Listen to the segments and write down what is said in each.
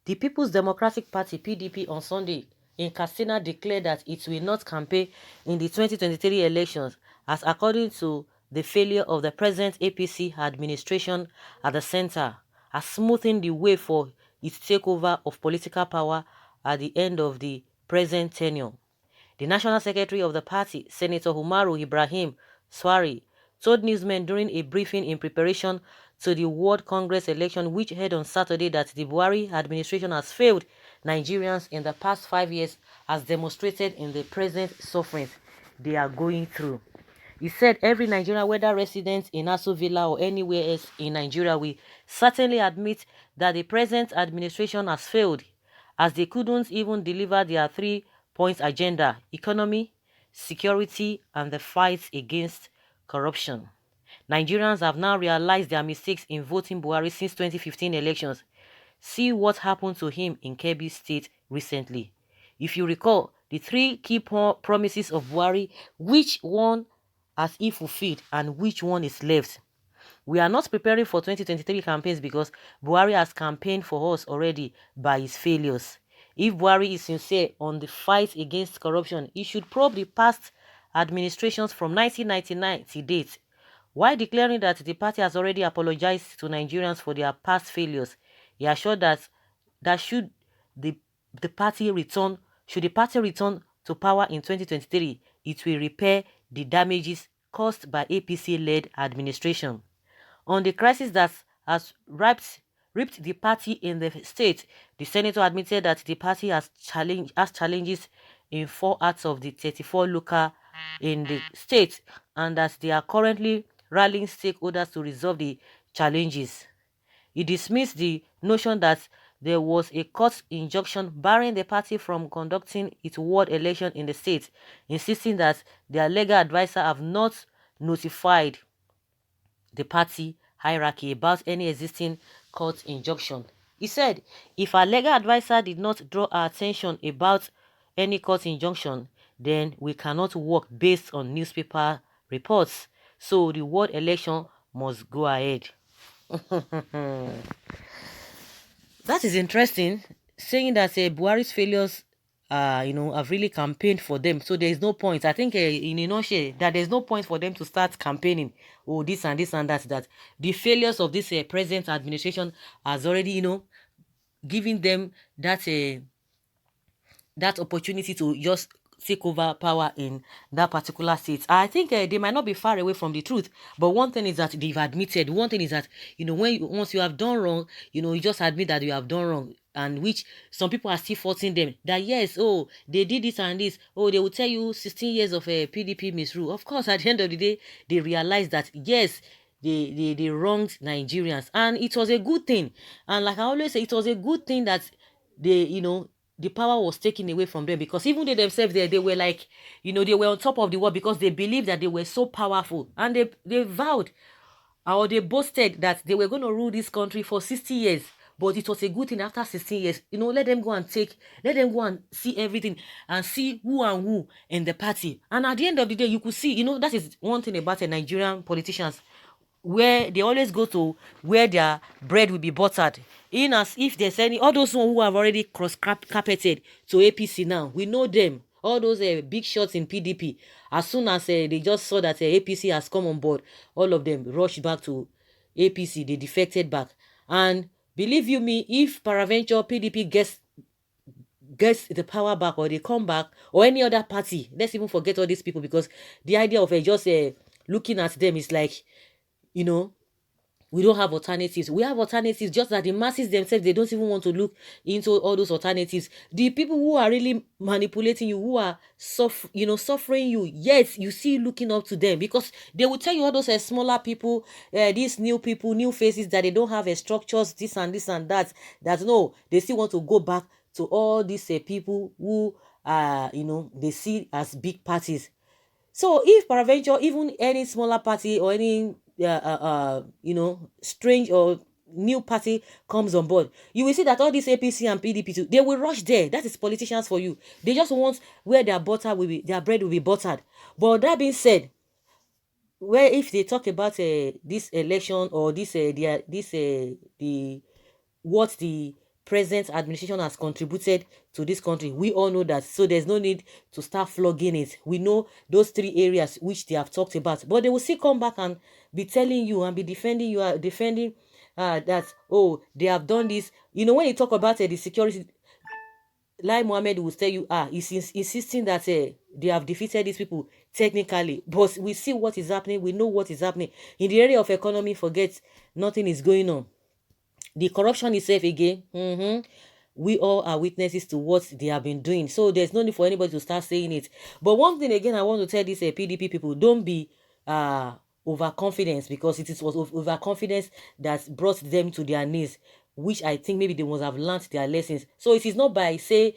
The People's Democratic Party (PDP) on Sunday in Katsina declared that it will not campaign in the 2023 elections, as according to the failure of the present APC administration at the center has smoothing the way for its takeover of political power at the end of the present tenure. The national secretary of the party, Senator Umaru Ibrahim Swari, told newsmen during a briefing in preparation to the World Congress election which held on Saturday that the Buhari administration has failed Nigerians in the past 5 years, as demonstrated in the present suffering they are going through. He said every Nigerian, whether resident in Aso Villa or anywhere else in Nigeria, will certainly admit that the present administration has failed, as they couldn't even deliver their 3 points agenda: economy, security, and the fight against corruption. Nigerians have now realized their mistakes in voting Buhari since 2015 elections. See what happened to him in Kebbi State recently. If you recall, the three key promises of Buhari, which one has he fulfilled and which one is left? We are not preparing for 2023 campaigns because Buhari has campaigned for us already by his failures. If Buhari is sincere on the fight against corruption, he should probe the past administrations from 1999 to date. While declaring that the party has already apologized to Nigerians for their past failures, he assured that the, the party return should the party return to power in 2023, it will repair the damages caused by APC-led administration. On the crisis that has ripped the party in the state, the senator admitted that the party has challenges in 4 out of the 34 local in the state, and that they are currently rallying stakeholders to resolve the challenges. He dismissed the notion that there was a court injunction barring the party from conducting its ward election in the state, insisting that their legal advisor have not notified the party hierarchy about any existing court injunction. He said, if our legal advisor did not draw our attention about any court injunction, then we cannot work based on newspaper reports. So the ward election must go ahead. That is interesting, saying that Buhari's failures, have really campaigned for them. So there is no point. I think in a nutshell, that there's no point for them to start campaigning. Oh, this and this and that. That the failures of this present administration has already, given them that opportunity to just take over power in that particular state. I think they might not be far away from the truth, but one thing is that they've admitted. One thing is that once you have done wrong, you just admit that you have done wrong, and which some people are still faulting them that yes, oh, they did this and this. Oh, they will tell you 16 years of PDP misrule. Of course, at the end of the day, they realize that yes, they wronged Nigerians, and it was a good thing. And like I always say, it was a good thing that they the power was taken away from them, because even they themselves, they were like, they were on top of the world because they believed that they were so powerful, and they vowed, or they boasted that they were going to rule this country for 60 years. But it was a good thing after 16 years. Let them go and let them go and see everything and see who and who in the party. And at the end of the day, you could see, that is one thing about the Nigerian politicians, where they always go to where their bread will be buttered. In as if there's all those who have already cross-carpeted to APC now, we know them. All those big shots in PDP, as soon as they just saw that APC has come on board, all of them rushed back to APC. They defected back. And believe you me, if peradventure PDP gets the power back, or they come back, or any other party, let's even forget all these people, because the idea of just looking at them is like, we don't have alternatives. We have alternatives, just that the masses themselves, they don't even want to look into all those alternatives. The people who are really manipulating you, who are suffering you, yes, you see looking up to them, because they will tell you, all those smaller people, these new people, new faces, that they don't have structures, this and this and that no, they still want to go back to all these people who they see as big parties. So if peradventure even any smaller party or any strange or new party comes on board, you will see that all these APC and PDP too, they will rush there. That is politicians for you. They just want where their bread will be buttered. But that being said, where if they talk about this election, or this the what the present administration has contributed to this country. We all know that, so there's no need to start flogging it. We know those 3 areas which they have talked about, but they will still come back and be telling you and be defending you, defending that, oh, they have done this. When you talk about the security, Lai Mohammed will tell you, he's insisting that they have defeated these people technically, but we see what is happening. We know what is happening in the area of economy. Forget, nothing is going on. The corruption itself again. We all are witnesses to what they have been doing. So there's no need for anybody to start saying it. But one thing again, I want to tell these PDP people: don't be overconfidence, because it was overconfidence that brought them to their knees, which I think maybe they must have learned their lessons. So it is not by saying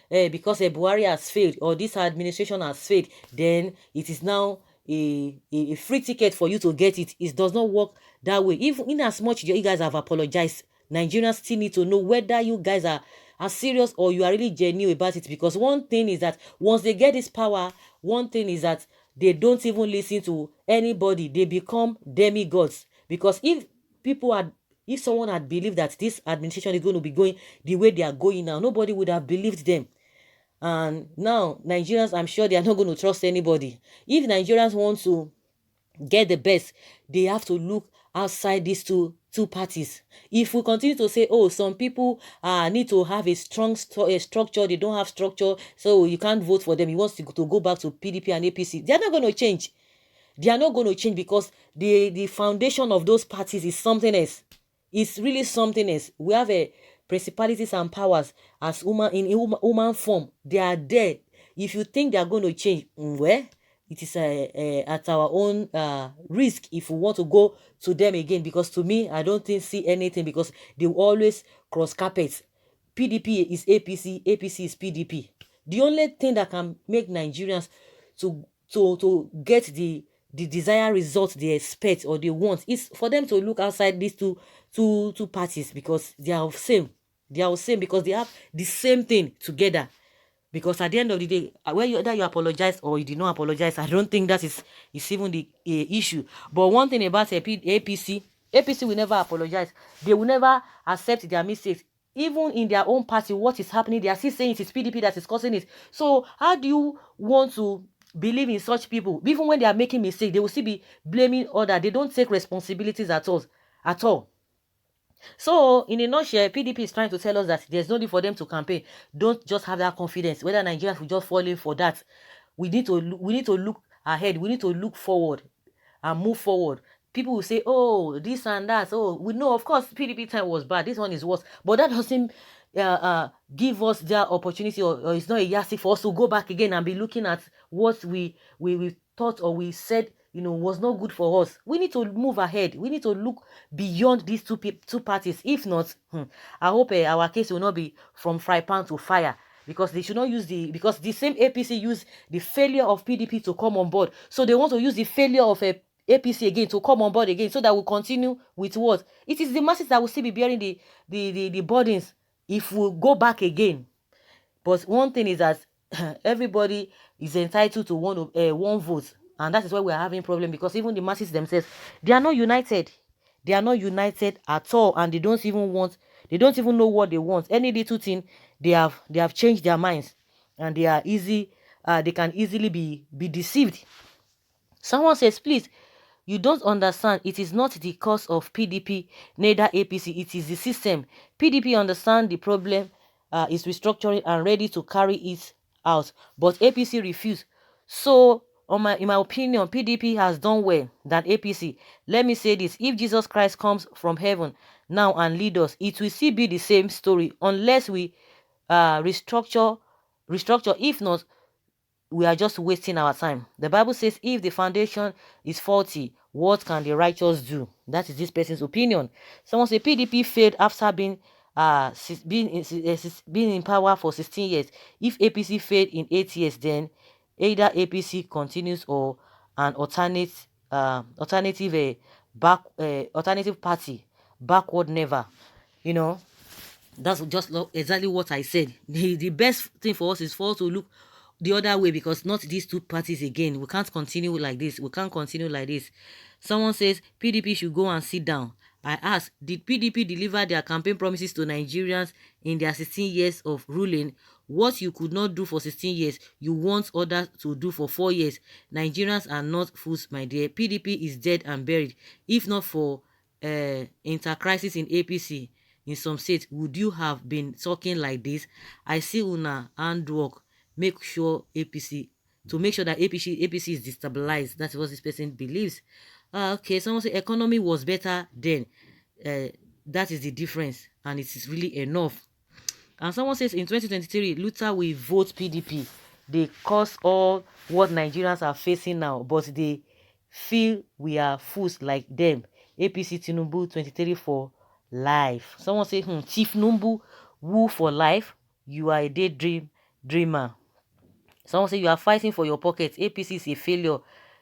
because Buhari has failed or this administration has failed, then it is now a free ticket for you to get it. It does not work that way. Even in as much you guys have apologized, Nigerians still need to know whether you guys are serious or you are really genuine about it. Because one thing is that once they get this power, one thing is that they don't even listen to anybody. They become demigods. Because if someone had believed that this administration is going to be going the way they are going now, nobody would have believed them. And now Nigerians, I'm sure they are not going to trust anybody. If Nigerians want to get the best, they have to look outside these two parties. If we continue to say, oh, some people need to have a strong structure, they don't have structure, so you can't vote for them, you want to go back to PDP and APC, they are not going to change. They are not going to change, because the foundation of those parties is something else. It's really something else. We have a principalities and powers as human form. They are there. If you think they are going to change, well, it is at our own risk if we want to go to them again. Because to me, I don't see anything, because they will always cross carpets. PDP is APC, APC is PDP. The only thing that can make Nigerians to get the desired result they expect or they want is for them to look outside these two parties, because they are the same. They are the same because they have the same thing together. Because at the end of the day, whether you apologize or you did not apologize, I don't think that is even the issue. But one thing about APC will never apologize. They will never accept their mistakes. Even in their own party, what is happening, they are still saying it is PDP that is causing it. So how do you want to believe in such people? Even when they are making mistakes, they will still be blaming others. They don't take responsibilities at all. So, in a nutshell, PDP is trying to tell us that there's no need for them to campaign. Don't just have that confidence. Whether Nigerians will just fall in for that. We need to look ahead. We need to look forward and move forward. People will say, oh, this and that. Oh, we know, of course, PDP time was bad. This one is worse. But that doesn't give us that opportunity, or it's not a yardstick for us to go back again and be looking at what we thought or we said was not good for us. We need to move ahead. We need to look beyond these two parties. If not, I hope our case will not be from fry pan to fire, because they should not use because the same APC used the failure of PDP to come on board. So they want to use the failure of APC again to come on board again, so that we'll continue with what? It is the masses that will still be bearing the burdens if we go back again. But one thing is that everybody is entitled to one vote. And that is why we are having problem, because even the masses themselves, they are not united. They are not united at all, and they don't even know what they want. Any little thing, they have changed their minds, and they can easily be deceived. Someone says, please, you don't understand. It is not the cause of PDP, neither APC. It is the system. PDP understand the problem, is restructuring and ready to carry it out, but APC refused. So, in my opinion, PDP has done well than APC. Let me say this: if Jesus Christ comes from heaven now and lead us, it will still be the same story unless we restructure. If not, we are just wasting our time. The Bible says, if the foundation is faulty, what can the righteous do? That is this person's opinion. Someone say PDP failed after being in power for 16 years. If APC failed in 8 years, then either APC continues or an alternative party, backward never. That's just exactly what I said. The best thing for us is for us to look the other way, because not these two parties again. We can't continue like this. Someone says PDP should go and sit down. I ask, did PDP deliver their campaign promises to Nigerians in their 16 years of ruling? What you could not do for 16 years, you want others to do for 4 years. Nigerians are not fools, my dear. PDP is dead and buried. If not for inter-crisis in APC in some states, would you have been talking like this? I see una handwork. Make sure APC to make sure that APC is destabilized. That's what this person believes. Okay, someone say economy was better then. That is the difference, and it is really enough. And someone says in 2023, Luther will vote PDP. They cause all what Nigerians are facing now, but they feel we are fools like them. APC Tinubu 23 for life. Someone say, Chief Numbu, woo for life. You are a dreamer. Someone say you are fighting for your pockets. APC is a failure.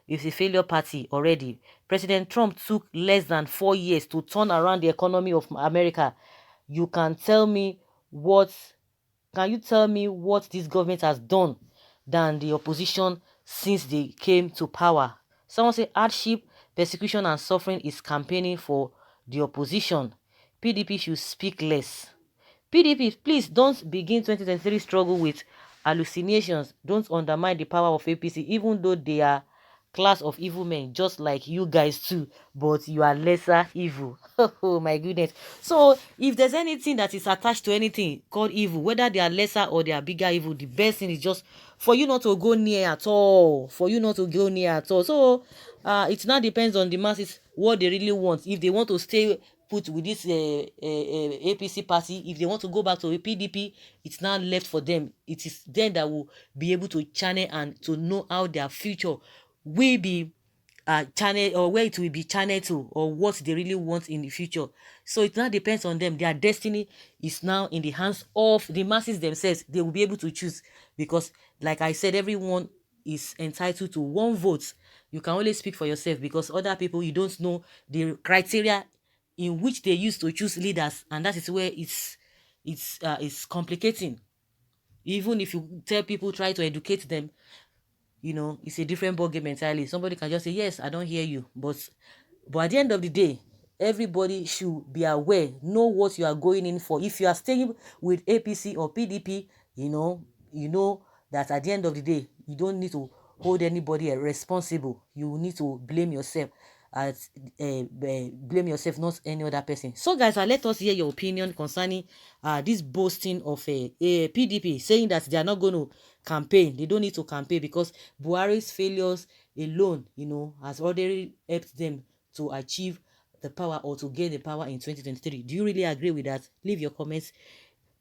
It's a failure party already. President Trump took less than 4 years to turn around the economy of America. You can tell me what can you tell me what this government has done than the opposition since they came to power? Someone say hardship, persecution, and suffering is campaigning for the opposition. PDP should speak less. PDP, please don't begin 2023 struggle with hallucinations. Don't undermine the power of APC, even though they are class of evil men, just like you guys too, but you are lesser evil. Oh my goodness. So if there's anything that is attached to anything called evil, whether they are lesser or they are bigger evil, the best thing is just for you not to go near at all. For you not to go near at all. So it now depends on the masses what they really want. If they want to stay put with this APC party, if they want to go back to a PDP, it's now left for them. It is them that will be able to channel and to know how their future will be channel, or where it will be channeled to, or what they really want in the future. So it now depends on them. Their destiny is now in the hands of the masses themselves. They will be able to choose, because like I said, everyone is entitled to one vote. You can only speak for yourself, because other people, you don't know the criteria in which they use to choose leaders, and that is where it's complicating. Even if you tell people, try to educate them, it's a different ballgame entirely. Somebody can just say, yes, I don't hear you. But at the end of the day, everybody should be aware, know what you are going in for. If you are staying with APC or PDP, you know that at the end of the day, you don't need to hold anybody responsible. You need to blame yourself, blame yourself, not any other person. So guys, let us hear your opinion concerning this boasting of a PDP, saying that they are not going to campaign. They don't need to campaign because Buhari's failures alone, has already helped them to achieve the power, or to gain the power in 2023. Do you really agree with that? Leave your comments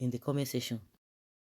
in the comment section.